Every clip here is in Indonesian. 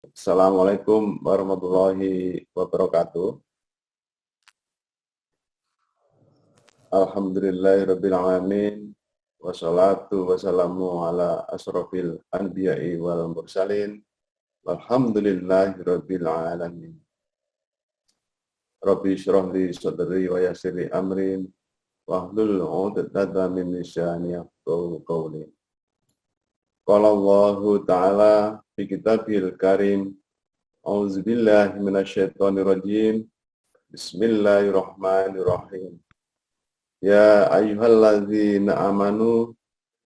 Assalamualaikum warahmatullahi wabarakatuh. Alhamdulillahirabbil alamin. Wassalatu wassalamu ala asrofil anbiya'i wal mursalin. Walhamdulillahirabbil alamin. Rabbi syrah li sadri wa yassir li amrin wahlul 'uqdatam min lisani yafqahu qawli. Qala Allahu ta'ala fi kitabil karim. A'udzubillahi minasyaitonir rajim. Bismillahirrahmanirrahim. Ya ayyuhalladzina amanu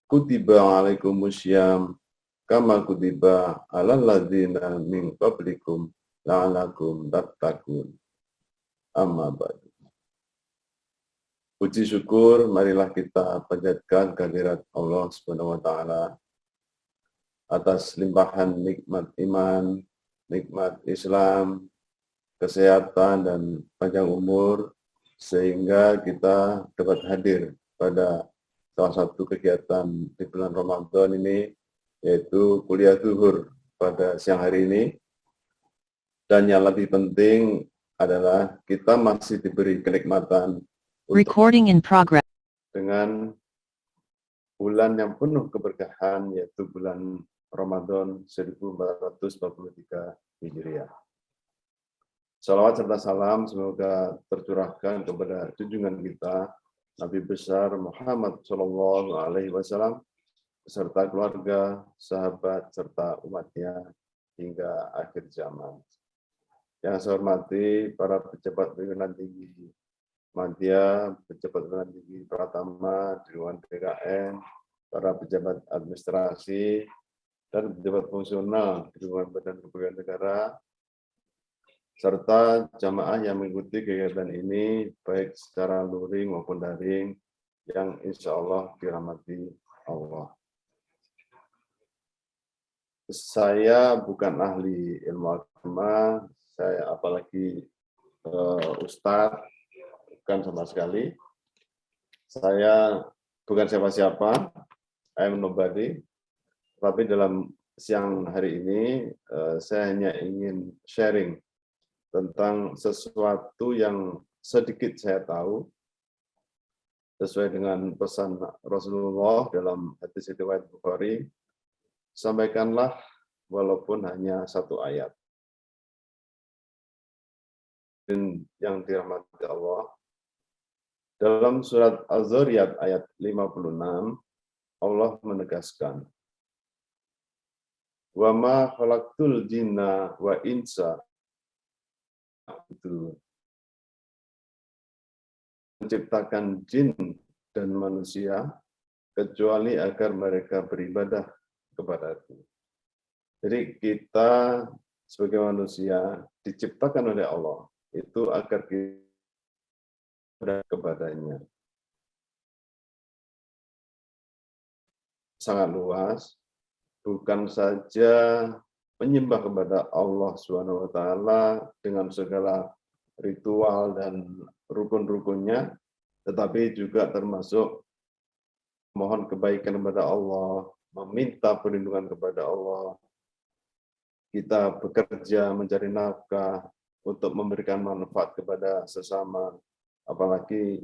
kutiba alaikumusyyam kama kutiba alal ladzina min qablikum la'alakum tattaqun. Amma ba'du. Puji syukur marilah kita panjatkan kehadirat Allah Subhanahu wa taala atas limpahan nikmat iman, nikmat Islam, kesehatan dan panjang umur sehingga kita dapat hadir pada salah satu kegiatan di bulan Ramadan ini, yaitu kuliah zuhur pada siang hari ini. Dan yang lebih penting adalah kita masih diberi kenikmatan Recording in progress. dengan bulan yang penuh keberkahan, yaitu bulan Ramadan 1443 Hijriah. Salawat serta salam semoga tercurahkan kepada junjungan kita Nabi besar Muhammad Shallallahu Alaihi Wasallam beserta keluarga, sahabat serta umatnya hingga akhir zaman. Yang saya hormati para pejabat pimpinan tinggi Madya, pejabat pimpinan tinggi Pratama, Dewan BKN, para pejabat administrasi dan pejabat fungsional Dewan Badan Kepegawaian Negara, serta jamaah yang mengikuti kegiatan ini baik secara luring maupun daring yang insya Allah dirahmati Allah. Saya bukan ahli ilmu agama, saya apalagi ustadz, bukan sama sekali. Saya bukan siapa-siapa, I am nobody, tapi dalam siang hari ini saya hanya ingin sharing tentang sesuatu yang sedikit saya tahu sesuai dengan pesan Rasulullah dalam hadis riwayat Bukhari, sampaikanlah walaupun hanya satu ayat. Yang dirahmati Allah, dalam surat Az-Zariyat ayat 56 Allah menegaskan, wa ma khalaqtul jinna wa insa, itu menciptakan jin dan manusia kecuali agar mereka beribadah kepadaku. Jadi kita sebagai manusia diciptakan oleh Allah itu agar kita beribadah kepadanya. Sangat luas, bukan saja menyembah kepada Allah SWT dengan segala ritual dan rukun-rukunnya, tetapi juga termasuk mohon kebaikan kepada Allah, meminta perlindungan kepada Allah. Kita bekerja mencari nafkah untuk memberikan manfaat kepada sesama, apalagi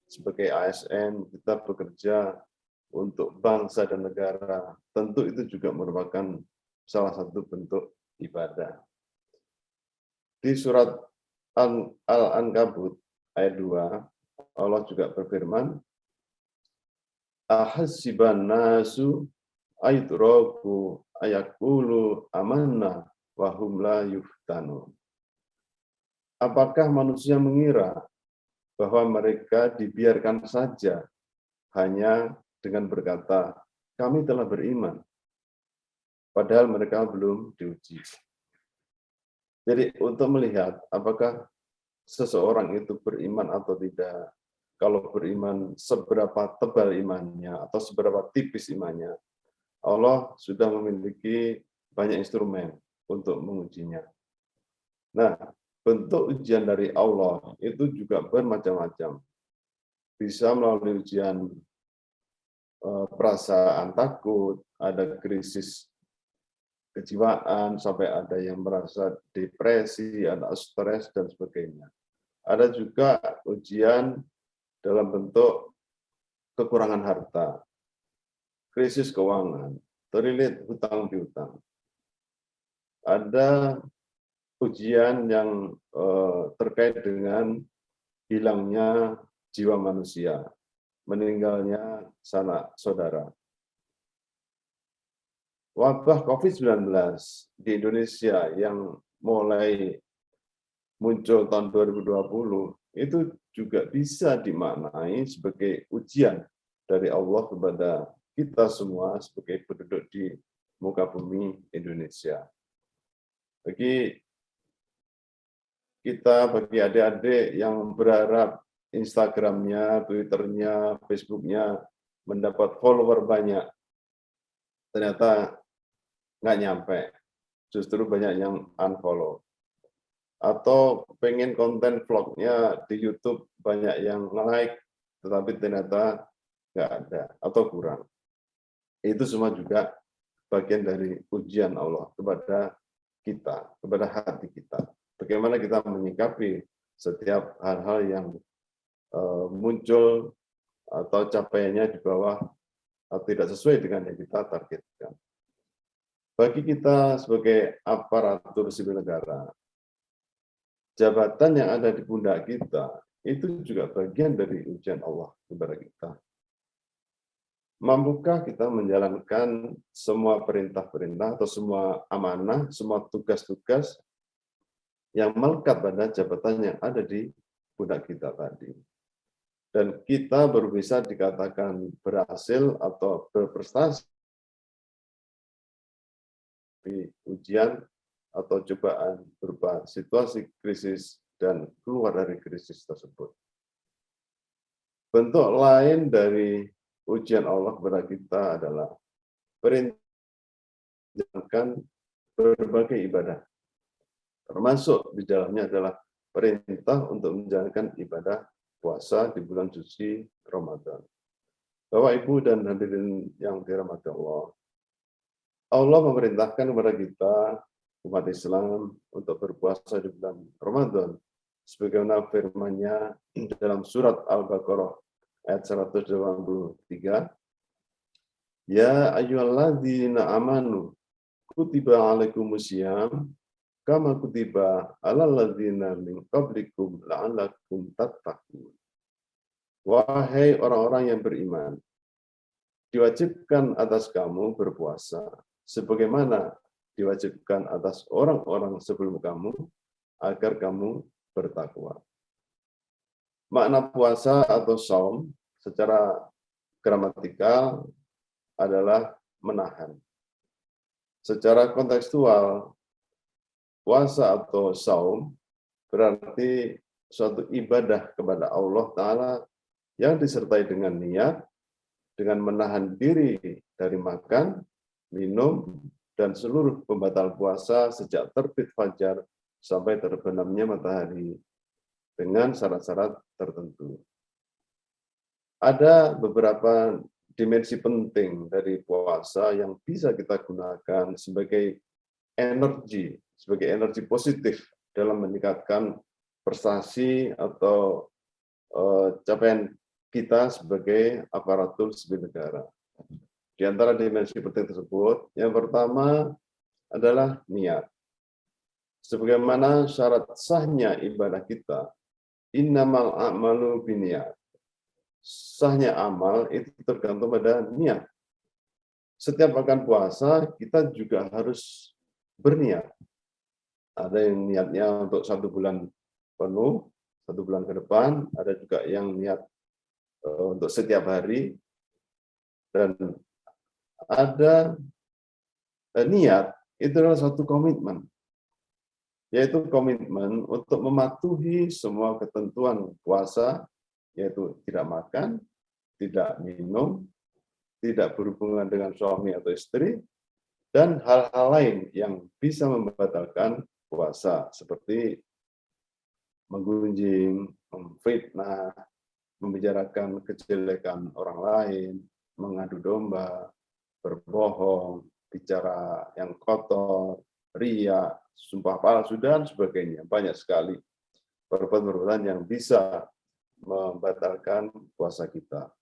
sebagai ASN kita bekerja untuk bangsa dan negara. Tentu itu juga merupakan salah satu bentuk ibadah. Di surat Al-Ankabut ayat 2, Allah juga berfirman, ahasiban nasu ayutraku ayakulu amanna wa hum la yuftanun. Apakah manusia mengira bahwa mereka dibiarkan saja hanya dengan berkata, kami telah beriman, padahal mereka belum diuji. Jadi untuk melihat apakah seseorang itu beriman atau tidak, kalau beriman seberapa tebal imannya atau seberapa tipis imannya, Allah sudah memiliki banyak instrumen untuk mengujinya. Nah, bentuk ujian dari Allah itu juga bermacam-macam. Bisa melalui ujian perasaan takut, ada krisis kejiwaan, sampai ada yang merasa depresi, ada stres, dan sebagainya. Ada juga ujian dalam bentuk kekurangan harta, krisis keuangan, terlilit hutang piutang. Ada ujian yang terkait dengan hilangnya jiwa manusia, meninggalnya sanak saudara. Wabah COVID-19 di Indonesia yang mulai muncul tahun 2020 itu juga bisa dimaknai sebagai ujian dari Allah kepada kita semua sebagai penduduk di muka bumi Indonesia. Bagi kita, bagi adik-adik yang berharap Instagramnya, Twitternya, Facebooknya mendapat follower banyak, ternyata nggak nyampe, justru banyak yang unfollow. Atau pengen konten vlognya di YouTube banyak yang like, tetapi ternyata nggak ada atau kurang. Itu semua juga bagian dari ujian Allah kepada kita, kepada hati kita. Bagaimana kita menyikapi setiap hal-hal yang muncul atau capaiannya di bawah atau tidak sesuai dengan yang kita targetkan. Bagi kita sebagai aparatur sipil negara, jabatan yang ada di pundak kita itu juga bagian dari ujian Allah kepada kita. Mampukah kita menjalankan semua perintah-perintah atau semua amanah, semua tugas-tugas yang melekat pada jabatan yang ada di pundak kita tadi. Dan kita baru bisa dikatakan berhasil atau berprestasi di ujian atau cobaan berupa situasi krisis dan keluar dari krisis tersebut. Bentuk lain dari ujian Allah kepada kita adalah perintah berbagai ibadah. Termasuk di dalamnya adalah perintah untuk menjalankan ibadah puasa di bulan suci Ramadan. Bapak, Ibu, dan hadirin yang dirahmati Allah, Allah memerintahkan kepada kita, umat Islam, untuk berpuasa di bulan Ramadan. Sebagaimana firman-Nya dalam surat Al-Baqarah ayat 183, Ya ayyuhalladzina amanu, kutiba alaikumusiyam, kama kutiba alal ladzina min qablikum la'allakum tattaqun. Wahai orang-orang yang beriman, diwajibkan atas kamu berpuasa sebagaimana diwajibkan atas orang-orang sebelum kamu agar kamu bertakwa. Makna puasa atau saum secara gramatikal adalah menahan. Secara kontekstual, puasa atau saum berarti suatu ibadah kepada Allah Ta'ala yang disertai dengan niat, dengan menahan diri dari makan, minum, dan seluruh pembatal puasa sejak terbit fajar sampai terbenamnya matahari dengan syarat-syarat tertentu. Ada beberapa dimensi penting dari puasa yang bisa kita gunakan sebagai energi positif dalam meningkatkan prestasi atau capaian kita sebagai aparatur sipil negara. Di antara dimensi penting tersebut, yang pertama adalah niat. Sebagaimana syarat sahnya ibadah kita, innamal a'malu binniyat. Sahnya amal itu tergantung pada niat. Setiap akan puasa, kita juga harus berniat. Ada yang niatnya untuk 1 bulan penuh, 1 bulan ke depan, ada juga yang niat untuk setiap hari, dan ada niat itu adalah suatu komitmen, yaitu komitmen untuk mematuhi semua ketentuan puasa, yaitu tidak makan, tidak minum, tidak berhubungan dengan suami atau istri, dan hal-hal lain yang bisa membatalkan puasa, seperti menggunjing, memfitnah, membicarakan kejelekan orang lain, mengadu domba, berbohong, bicara yang kotor, ria, sumpah palsu, dan sebagainya. Banyak sekali perbuatan-perbuatan yang bisa membatalkan puasa kita.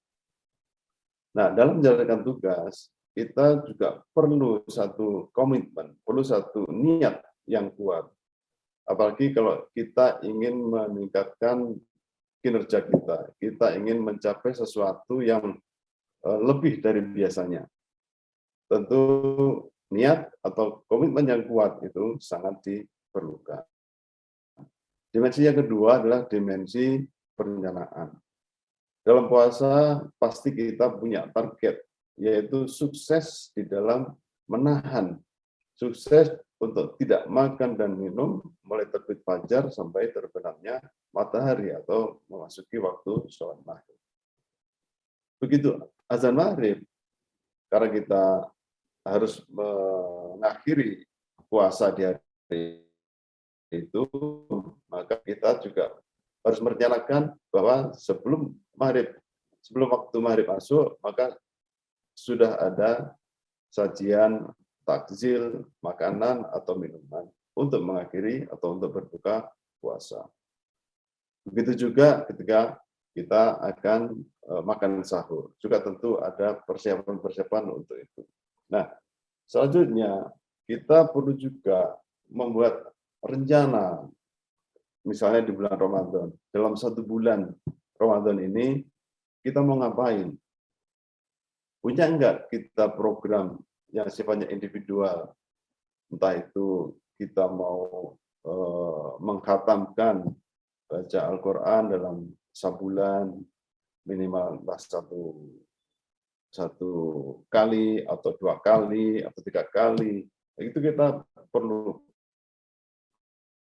Nah, dalam menjalankan tugas, kita juga perlu satu komitmen, perlu satu niat yang kuat. Apalagi kalau kita ingin meningkatkan kinerja kita, kita ingin mencapai sesuatu yang lebih dari biasanya. Tentu niat atau komitmen yang kuat itu sangat diperlukan. Dimensi yang kedua adalah dimensi perencanaan. Dalam puasa pasti kita punya target, yaitu sukses di dalam menahan, sukses untuk tidak makan dan minum mulai terbit fajar sampai terbenamnya matahari atau memasuki waktu sholat maghrib. Begitu azan maghrib, karena kita harus mengakhiri puasa di hari itu, maka kita juga harus merencanakan bahwa sebelum waktu maghrib masuk, maka sudah ada sajian takjil, makanan atau minuman untuk mengakhiri atau untuk berbuka puasa. Begitu juga ketika kita akan makan sahur, juga tentu ada persiapan-persiapan untuk itu. Nah, selanjutnya kita perlu juga membuat rencana, misalnya di bulan Ramadan. Dalam 1 bulan Ramadan ini kita mau ngapain? Punya enggak kita program yang sifatnya individual? Entah itu kita mau mengkhatamkan baca Al-Quran dalam sebulan minimal satu kali atau 2 kali atau 3 kali. Itu kita perlu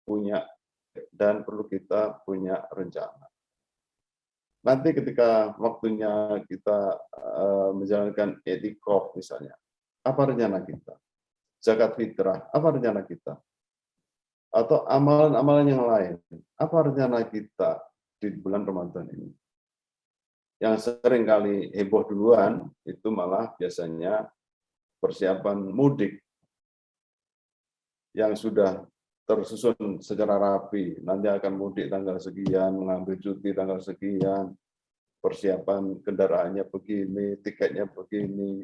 punya dan perlu kita punya rencana. Nanti ketika waktunya kita menjalankan i'tikaf misalnya, apa rencana kita? Zakat fitrah, apa rencana kita? Atau amalan-amalan yang lain, apa rencana kita di bulan Ramadan ini? Yang sering kali heboh duluan, itu malah biasanya persiapan mudik yang sudah tersusun secara rapi, nanti akan mudik tanggal sekian, mengambil cuti tanggal sekian, persiapan kendaraannya begini, tiketnya begini.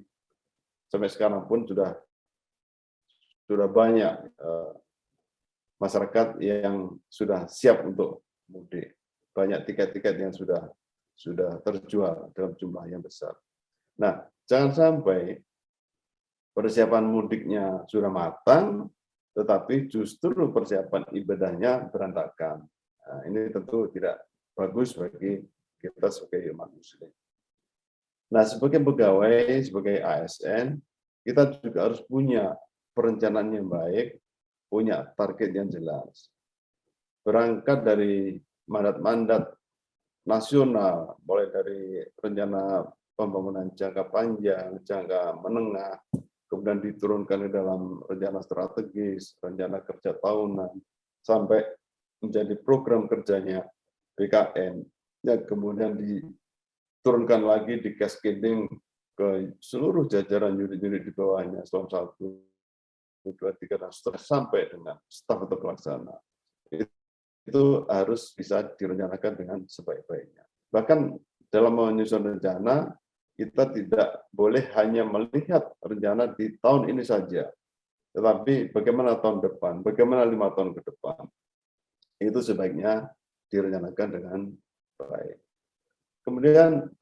Sampai sekarang pun sudah banyak masyarakat yang sudah siap untuk mudik. Banyak tiket-tiket yang sudah terjual dalam jumlah yang besar. Nah, jangan sampai persiapan mudiknya sudah matang, tetapi justru persiapan ibadahnya berantakan. Nah, ini tentu tidak bagus bagi kita sebagai umat muslim. Nah, sebagai pegawai, sebagai ASN, kita juga harus punya perencanaan yang baik, punya target yang jelas. Berangkat dari mandat-mandat nasional, mulai dari rencana pembangunan jangka panjang, jangka menengah, kemudian diturunkan ke dalam rencana strategis, rencana kerja tahunan, sampai menjadi program kerjanya BKN, yang kemudian diturunkan lagi di cascading ke seluruh jajaran unit-unit di bawahnya, selama 1, 2, 3, dan seterusnya, sampai dengan staf atau pelaksana. Itu harus bisa direncanakan dengan sebaik-baiknya. Bahkan dalam menyusun rencana, kita tidak boleh hanya melihat rencana di tahun ini saja, tetapi bagaimana tahun depan, bagaimana 5 tahun ke depan, itu sebaiknya direncanakan dengan baik. Kemudian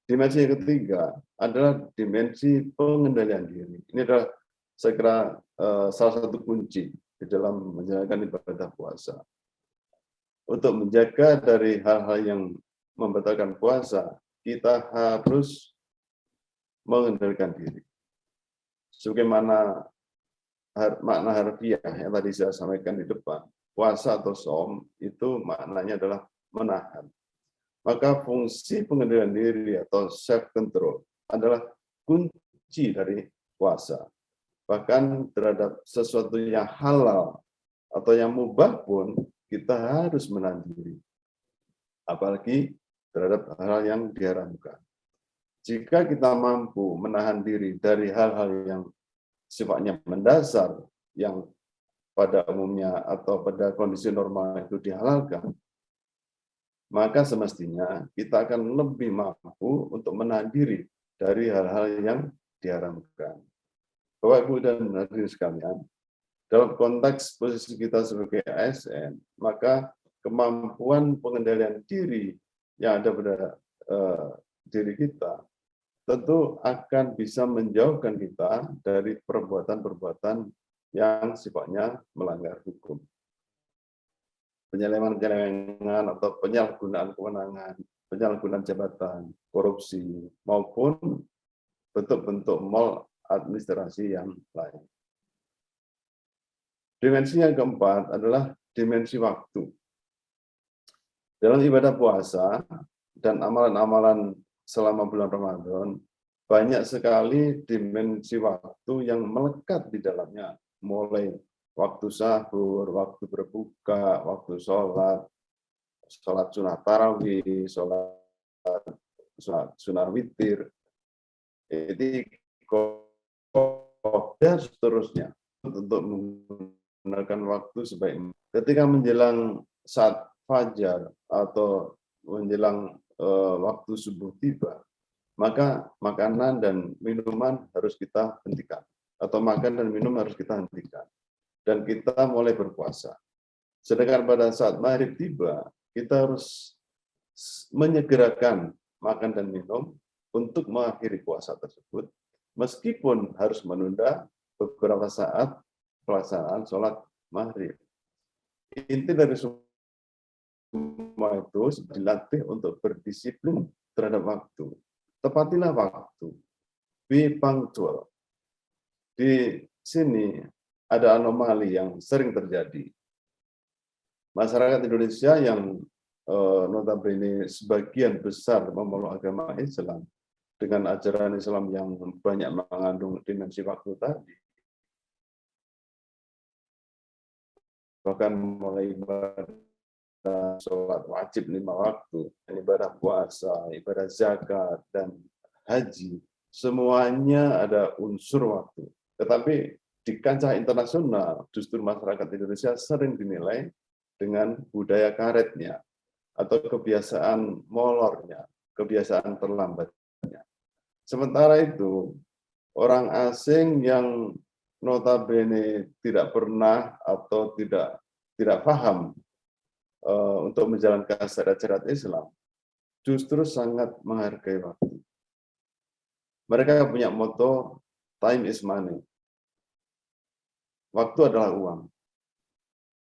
dimensi yang ketiga adalah dimensi pengendalian diri. Ini adalah saya kira salah satu kunci di dalam menjalankan ibadah puasa. Untuk menjaga dari hal-hal yang membatalkan puasa, kita harus mengendalikan diri. Sebagaimana makna harfiah yang tadi saya sampaikan di depan, puasa atau shaum itu maknanya adalah menahan. Maka fungsi pengendalian diri atau self control adalah kunci dari puasa. Bahkan terhadap sesuatu yang halal atau yang mubah pun kita harus menahan diri. Apalagi terhadap hal yang diharamkan. Jika kita mampu menahan diri dari hal-hal yang sifatnya mendasar yang pada umumnya atau pada kondisi normal itu dihalalkan, maka semestinya kita akan lebih mampu untuk menahan diri dari hal-hal yang diharamkan. Bapak, Ibu, dan hadirin sekalian, dalam konteks posisi kita sebagai ASN, maka kemampuan pengendalian diri yang ada pada diri kita tentu akan bisa menjauhkan kita dari perbuatan-perbuatan yang sifatnya melanggar hukum. Penyelewengan atau penyalahgunaan kewenangan, penyalahgunaan jabatan, korupsi, maupun bentuk-bentuk maladministrasi yang lain. Dimensi yang keempat adalah dimensi waktu. Dalam ibadah puasa dan amalan-amalan selama bulan Ramadan, banyak sekali dimensi waktu yang melekat di dalamnya, mulai waktu sahur, waktu berbuka, waktu sholat sunat tarawih, sholat sunat witir, dan seterusnya untuk menggunakan waktu sebaik mungkin. Ketika menjelang saat fajar atau menjelang waktu subuh tiba, maka makanan dan minuman harus kita hentikan, atau makan dan minum harus kita hentikan, dan kita mulai berpuasa. Sedangkan pada saat maghrib tiba, kita harus menyegerakan makan dan minum untuk mengakhiri puasa tersebut, meskipun harus menunda beberapa saat pelaksanaan sholat maghrib. Inti dari semua itu dilatih untuk berdisiplin terhadap waktu. Tepatilah waktu. Be punctual. Di sini ada anomali yang sering terjadi. Masyarakat Indonesia yang notabene sebagian besar memeluk agama Islam dengan ajaran Islam yang banyak mengandung dimensi waktu tadi, bahkan mulai ibadah sholat wajib 5 waktu, ibadah puasa, ibadah zakat, dan haji, semuanya ada unsur waktu. Tetapi di kancah internasional, justru masyarakat Indonesia sering dinilai dengan budaya karetnya, atau kebiasaan molornya, kebiasaan terlambatnya. Sementara itu, orang asing yang notabene tidak pernah atau tidak paham untuk menjalankan syariat Islam, justru sangat menghargai waktu. Mereka punya moto, time is money. Waktu adalah uang.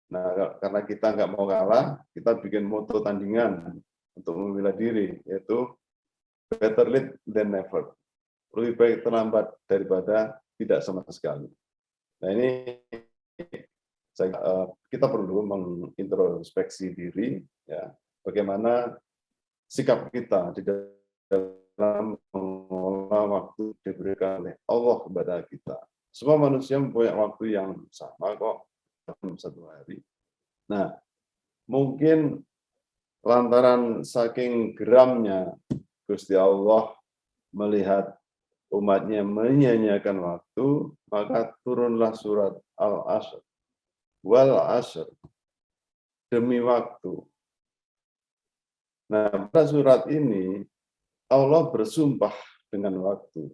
Nah, karena kita nggak mau kalah, kita bikin moto tandingan untuk membela diri, yaitu better late than never. Lebih baik terlambat daripada tidak sama sekali. Nah, ini kita perlu mengintrospeksi diri, ya, bagaimana sikap kita di dalam mengelola waktu diberikan oleh Allah kepada kita. Semua manusia mempunyai waktu yang sama kok dalam satu hari. Nah, mungkin lantaran saking geramnya Gusti Allah melihat umatnya menyia-nyiakan waktu, maka turunlah surat Al-Asr. Wal Asr, demi waktu. Nah, pada surat ini Allah bersumpah dengan waktu.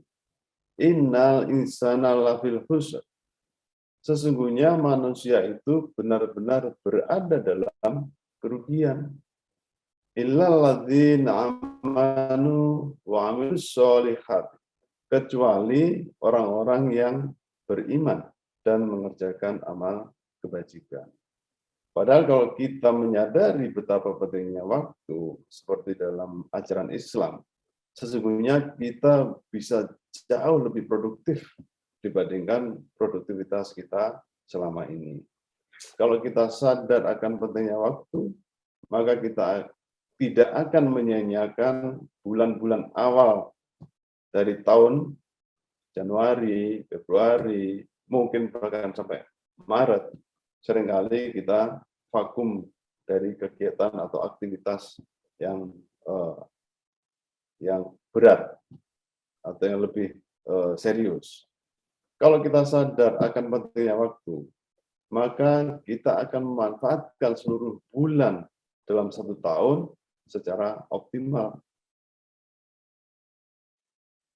Innal insana lafil khusr. Sesungguhnya manusia itu benar-benar berada dalam kerugian. Illal ladzina amanu wa amilus sholihat. Kecuali orang-orang yang beriman dan mengerjakan amal kebajikan. Padahal kalau kita menyadari betapa pentingnya waktu, seperti dalam ajaran Islam, sesungguhnya kita bisa jauh lebih produktif dibandingkan produktivitas kita selama ini. Kalau kita sadar akan pentingnya waktu, maka kita tidak akan menyia-nyiakan bulan-bulan awal dari tahun Januari, Februari, mungkin bahkan sampai Maret. Seringkali kita vakum dari kegiatan atau aktivitas yang berat atau yang lebih serius. Kalau kita sadar akan pentingnya waktu, maka kita akan memanfaatkan seluruh bulan dalam 1 tahun secara optimal.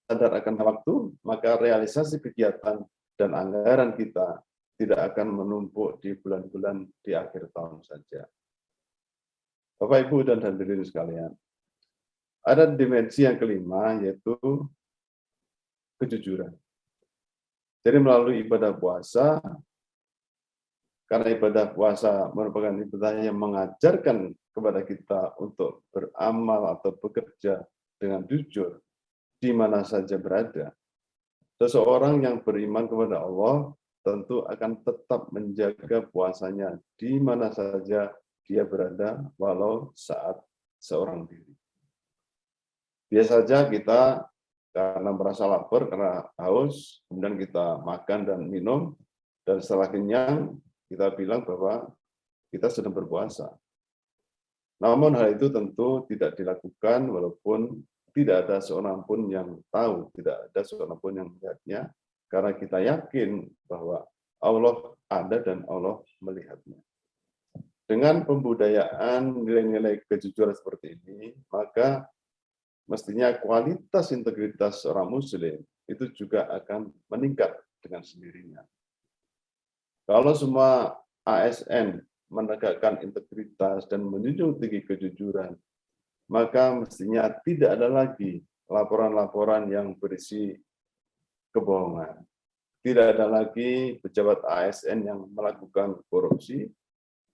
Sadar akan waktu, maka realisasi kegiatan dan anggaran kita tidak akan menumpuk di bulan-bulan di akhir tahun saja. Bapak, Ibu, dan hadirin sekalian, ada dimensi yang kelima, yaitu kejujuran. Jadi melalui ibadah puasa, karena ibadah puasa merupakan ibadah yang mengajarkan kepada kita untuk beramal atau bekerja dengan jujur di mana saja berada. Seseorang yang beriman kepada Allah tentu akan tetap menjaga puasanya di mana saja dia berada, walau saat seorang diri. Biasa saja kita karena merasa lapar, karena haus, kemudian kita makan dan minum, dan setelah kenyang, kita bilang bahwa kita sedang berpuasa. Namun hal itu tentu tidak dilakukan walaupun tidak ada seorang pun yang tahu, tidak ada seorang pun yang melihatnya, karena kita yakin bahwa Allah ada dan Allah melihatnya. Dengan pembudayaan nilai-nilai kejujuran seperti ini, maka mestinya kualitas integritas seorang muslim itu juga akan meningkat dengan sendirinya. Kalau semua ASN menegakkan integritas dan menjunjung tinggi kejujuran, maka mestinya tidak ada lagi laporan-laporan yang berisi kebohongan. Tidak ada lagi pejabat ASN yang melakukan korupsi,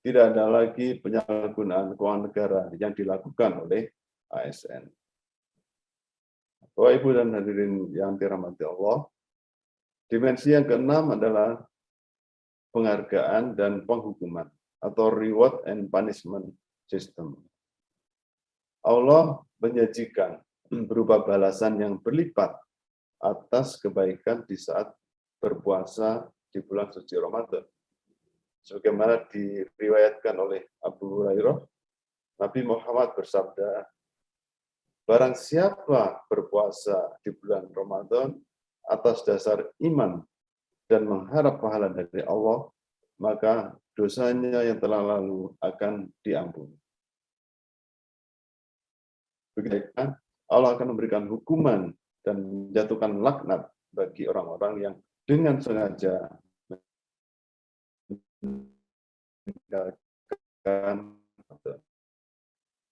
tidak ada lagi penyalahgunaan keuangan negara yang dilakukan oleh ASN. Bapak, Ibu, dan hadirin yang dirahmati Allah, dimensi yang keenam adalah penghargaan dan penghukuman atau reward and punishment system. Allah menyajikan berupa balasan yang berlipat atas kebaikan di saat berpuasa di bulan suci Ramadan. Sebagaimana diriwayatkan oleh Abu Hurairah, Nabi Muhammad bersabda, barang siapa berpuasa di bulan Ramadan atas dasar iman dan mengharap pahala dari Allah, maka dosanya yang telah lalu akan diampuni. Begitu, Allah akan memberikan hukuman dan menjatuhkan laknat bagi orang-orang yang dengan sengaja meninggalkan.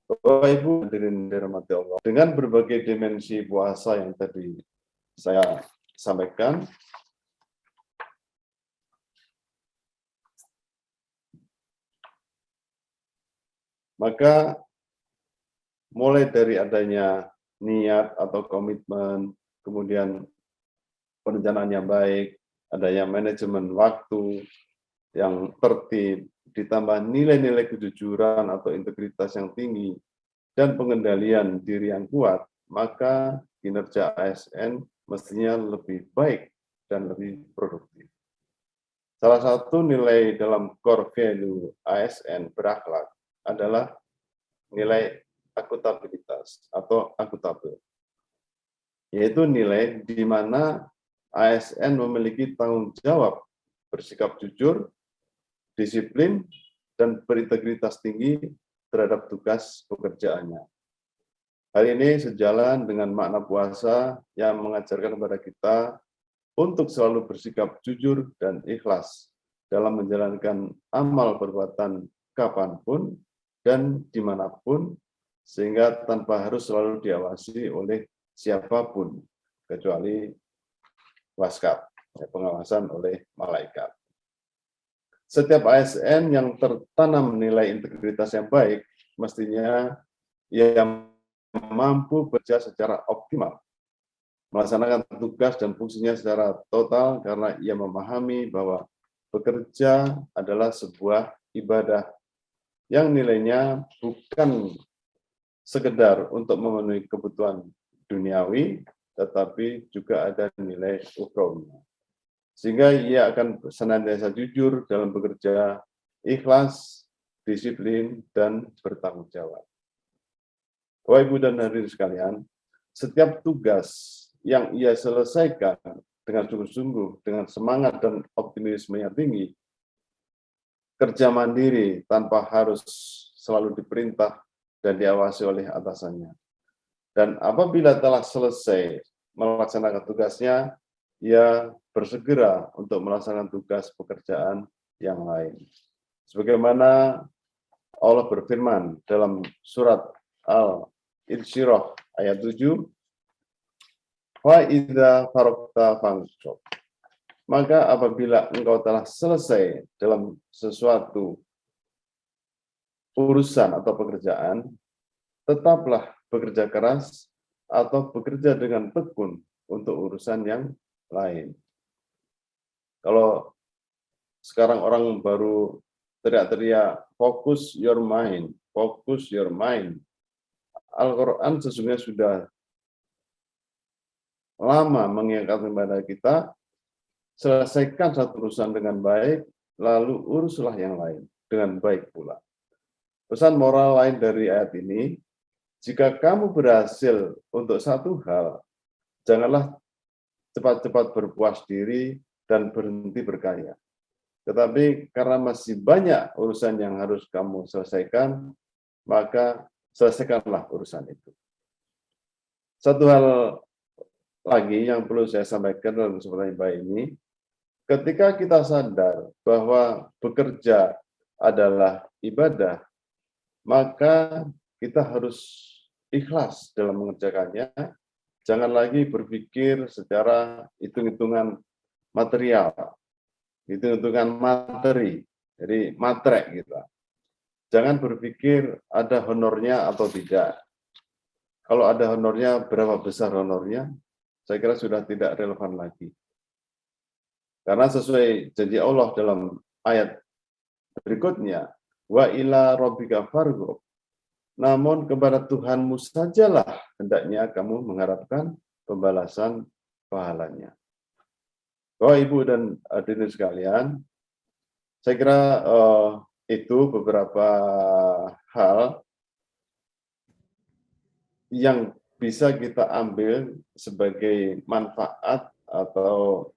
Bapak, Ibu, hadirin dirahmati Allah, dengan berbagai dimensi puasa yang tadi saya sampaikan, maka mulai dari adanya niat atau komitmen, kemudian perencanaan yang baik, adanya manajemen waktu yang tertib, ditambah nilai-nilai kejujuran atau integritas yang tinggi, dan pengendalian diri yang kuat, maka kinerja ASN mestinya lebih baik dan lebih produktif. Salah satu nilai dalam core value ASN berakhlak adalah nilai akuntabilitas atau akuntabel, yaitu nilai di mana ASN memiliki tanggung jawab bersikap jujur, disiplin, dan berintegritas tinggi terhadap tugas pekerjaannya. Hal ini sejalan dengan makna puasa yang mengajarkan kepada kita untuk selalu bersikap jujur dan ikhlas dalam menjalankan amal perbuatan kapanpun dan dimanapun, sehingga tanpa harus selalu diawasi oleh siapapun, kecuali waskap, pengawasan oleh malaikat. Setiap ASN yang tertanam nilai integritas yang baik, mestinya ia mampu bekerja secara optimal, melaksanakan tugas dan fungsinya secara total karena ia memahami bahwa bekerja adalah sebuah ibadah yang nilainya bukan sekedar untuk memenuhi kebutuhan duniawi, tetapi juga ada nilai ukhrawi. Sehingga ia akan senantiasa jujur dalam bekerja, ikhlas, disiplin, dan bertanggung jawab. Bapak, Ibu, dan hadirin sekalian, setiap tugas yang ia selesaikan dengan sungguh-sungguh, dengan semangat dan optimisme yang tinggi, kerja mandiri tanpa harus selalu diperintah dan diawasi oleh atasannya. Dan apabila telah selesai melaksanakan tugasnya, ia bersegera untuk melaksanakan tugas pekerjaan yang lain. Sebagaimana Allah berfirman dalam surat Al-Insyirah ayat 7, "Fa idza faragta fansab." Maka apabila engkau telah selesai dalam sesuatu urusan atau pekerjaan, tetaplah bekerja keras atau bekerja dengan tekun untuk urusan yang lain. Kalau sekarang orang baru teriak-teriak, focus your mind, focus your mind. Al-Quran sesungguhnya sudah lama mengingatkan kepada kita, selesaikan satu urusan dengan baik, lalu uruslah yang lain dengan baik pula. Pesan moral lain dari ayat ini, jika kamu berhasil untuk satu hal, janganlah cepat-cepat berpuas diri dan berhenti berkarya. Tetapi karena masih banyak urusan yang harus kamu selesaikan, maka selesaikanlah urusan itu. Satu hal lagi yang perlu saya sampaikan dalam kesempatan baik ini, ketika kita sadar bahwa bekerja adalah ibadah, maka kita harus ikhlas dalam mengerjakannya. Jangan lagi berpikir secara hitung-hitungan material, hitung-hitungan materi, jadi matre kita. Jangan berpikir ada honornya atau tidak. Kalau ada honornya, berapa besar honornya? Saya kira sudah tidak relevan lagi. Karena sesuai janji Allah dalam ayat berikutnya, wa ila rabbika farghab. Namun kepada Tuhanmu sajalah hendaknya kamu mengharapkan pembalasan pahalanya. Bapak, Ibu, dan hadirin sekalian, saya kira itu beberapa hal yang bisa kita ambil sebagai manfaat atau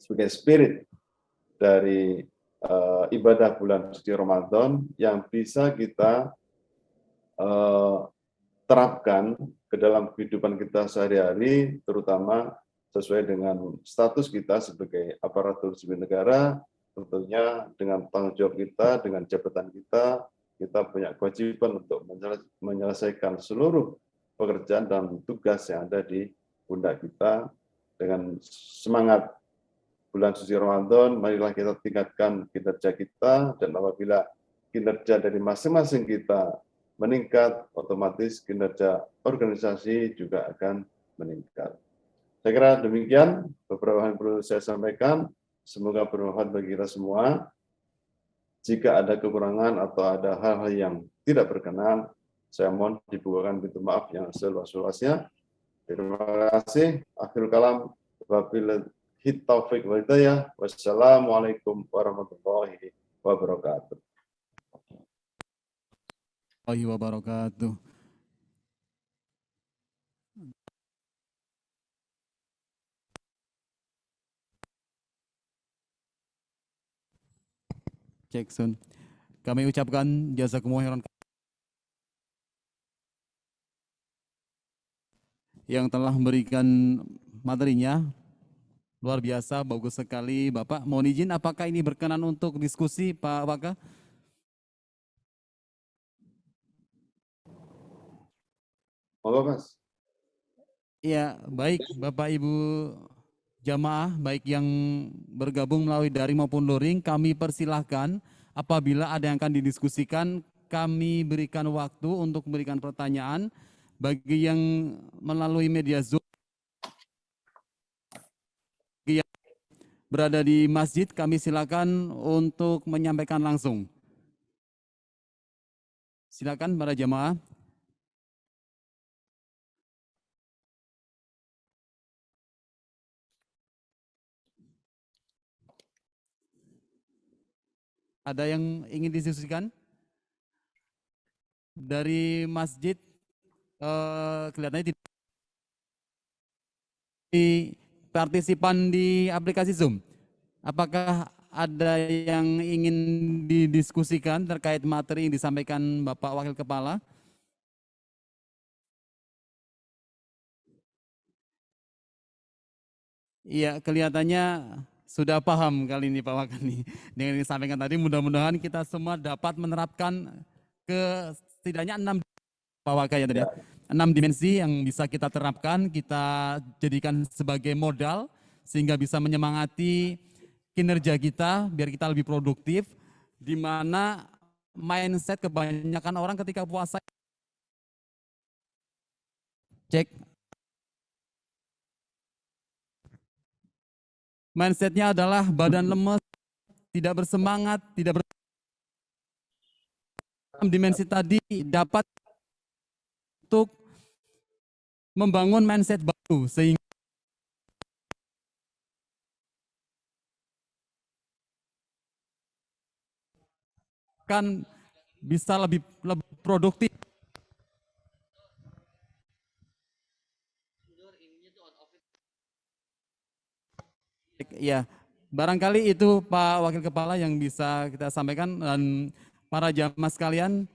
sebagai spirit dari ibadah bulan suci Ramadan yang bisa kita terapkan ke dalam kehidupan kita sehari-hari, terutama sesuai dengan status kita sebagai aparatur sipil negara, tentunya dengan tanggung jawab kita, dengan jabatan kita punya kewajiban untuk menyelesaikan seluruh pekerjaan dan tugas yang ada di pundak kita. Dengan semangat bulan suci Ramadan, marilah kita tingkatkan kinerja kita, dan apabila kinerja dari masing-masing kita meningkat, otomatis kinerja organisasi juga akan meningkat. Saya kira demikian beberapa hal yang perlu saya sampaikan. Semoga bermanfaat bagi kita semua. Jika ada kekurangan atau ada hal-hal yang tidak berkenan, saya mohon dibukakan pintu maaf yang seluas-luasnya. Terima kasih. Akhirul kalam. Wabillahi taufiq wal hidayah. Wassalamualaikum warahmatullahi wabarakatuh. Warahmatullahi wabarakatuh. Jackson, kami ucapkan jazakumullah khairan yang telah memberikan materinya. Luar biasa, bagus sekali Bapak. Mohon izin, apakah ini berkenan untuk diskusi Pak Waka? Monggo, Mas. Iya, baik Bapak Ibu jamaah, baik yang bergabung melalui daring maupun luring, kami persilahkan apabila ada yang akan didiskusikan, kami berikan waktu untuk memberikan pertanyaan. Bagi yang melalui media Zoom, yang berada di masjid, kami silakan untuk menyampaikan langsung. Silakan para jamaah. Ada yang ingin didiskusikan? Dari masjid kelihatannya tidak. partisipan di aplikasi Zoom. Apakah ada yang ingin didiskusikan terkait materi yang disampaikan Bapak Wakil Kepala? Iya, kelihatannya sudah paham kali ini Pak Wakil dengan yang disampaikan tadi. Mudah-mudahan kita semua dapat menerapkan ke setidaknya 6 Pak Wakil ya tadi ya. 6 dimensi yang bisa kita terapkan, kita jadikan sebagai modal sehingga bisa menyemangati kinerja kita biar kita lebih produktif, di mana mindset kebanyakan orang ketika puasa cek mindsetnya adalah badan lemes, tidak bersemangat, tidak dimensi tadi dapat untuk membangun mindset baru sehingga kan bisa lebih produktif. Ya, barangkali itu Pak Wakil Kepala yang bisa kita sampaikan, dan para jamaah sekalian,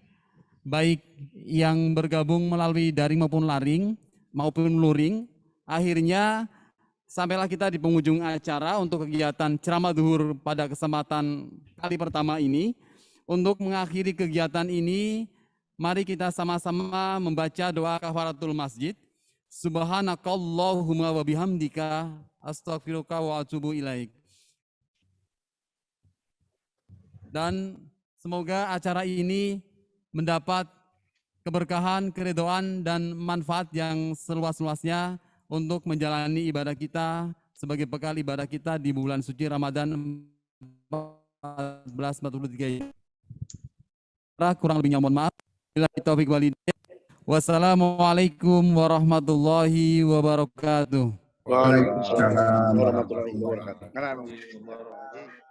baik yang bergabung melalui daring maupun luring, akhirnya sampailah kita di penghujung acara untuk kegiatan ceramah duhur pada kesempatan kali pertama ini. Untuk mengakhiri kegiatan ini, mari kita sama-sama membaca doa kafaratul masjid. Subhanakallahumma wa bihamdika astaghfiruka wa atubu ilaik. Dan semoga acara ini mendapat keberkahan, keridhaan, dan manfaat yang seluas-luasnya untuk menjalani ibadah kita sebagai bekal ibadah kita di bulan suci Ramadan 1443. Kurang lebihnya mohon maaf. Wassalamualaikum warahmatullahi wabarakatuh. Waalaikumsalam warahmatullahi wabarakatuh.